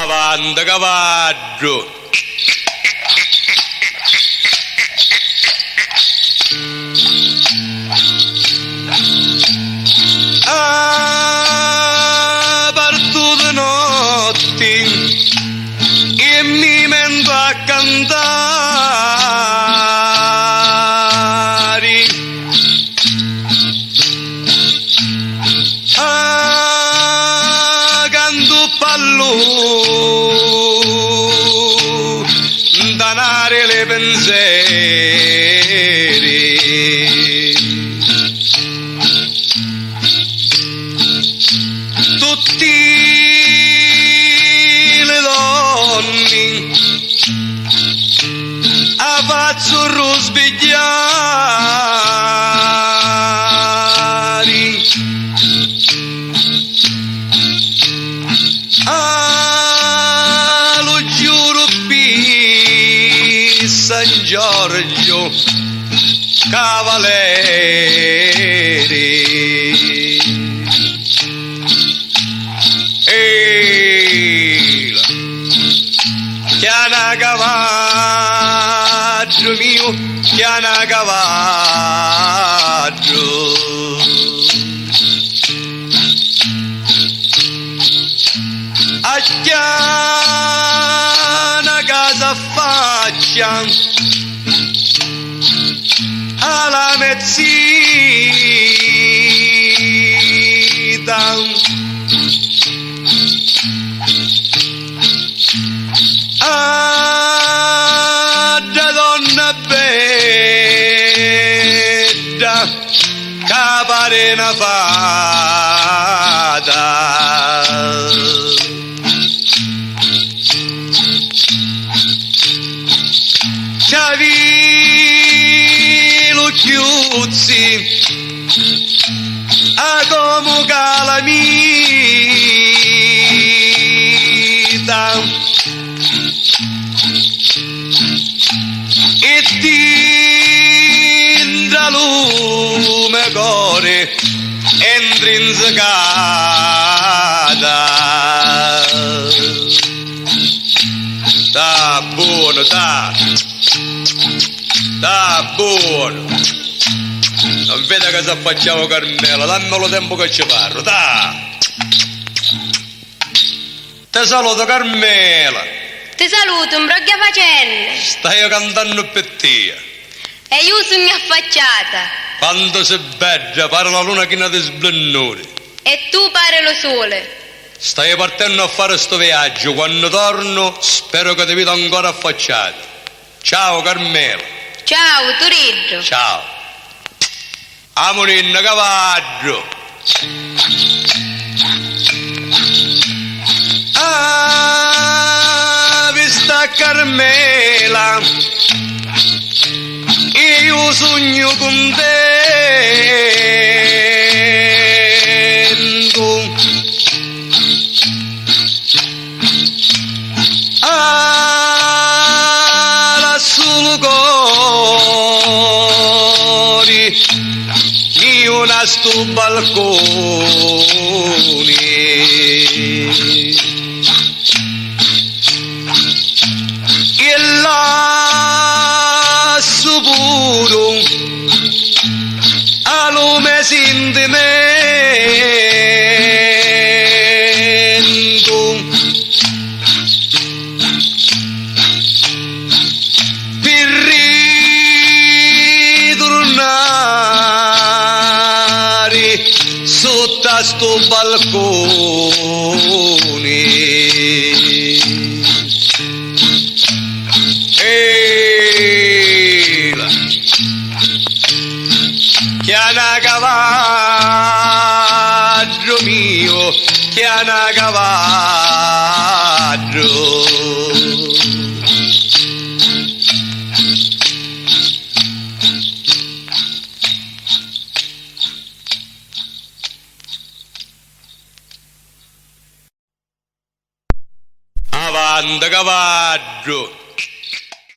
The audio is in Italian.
Avanti cavallo. Parto notti e mi mento a cantare. Canto pallo danare le pensieri. Tutti le donne a faccio sbigliare. Lo giuro per San Giorgio cavaliere. Chiana cavallo mio, chiana cavallo. A chiana casa faccia alla mezzita. Da donna bella capare una fata. C'avi lo chiuzzi a come calamita. E tinda lume core intrinsecata. Sta buono, sta buono. Non vede che se facciamo Carmela, dammelo tempo che ci parlo, Te saluto Carmela. Ti saluto, imbroglia facendo. Stai cantando per te. E io sono affacciata. Quando sei bella, pare la luna che ne ti splendore. E tu pare lo sole. Stai partendo a fare sto viaggio. Quando torno, spero che ti vedo ancora affacciata. Ciao Carmela. Ciao, Turiddu. Ciao. Amorinna cavallo. Vista Carmela, io sogno contento. Lassù cuore mio a sto balcone. E là puro a lume sentimento per ritornare sotto a sto balcone. Chiana cavallo mio, chiana cavallo. Avanti cavallo.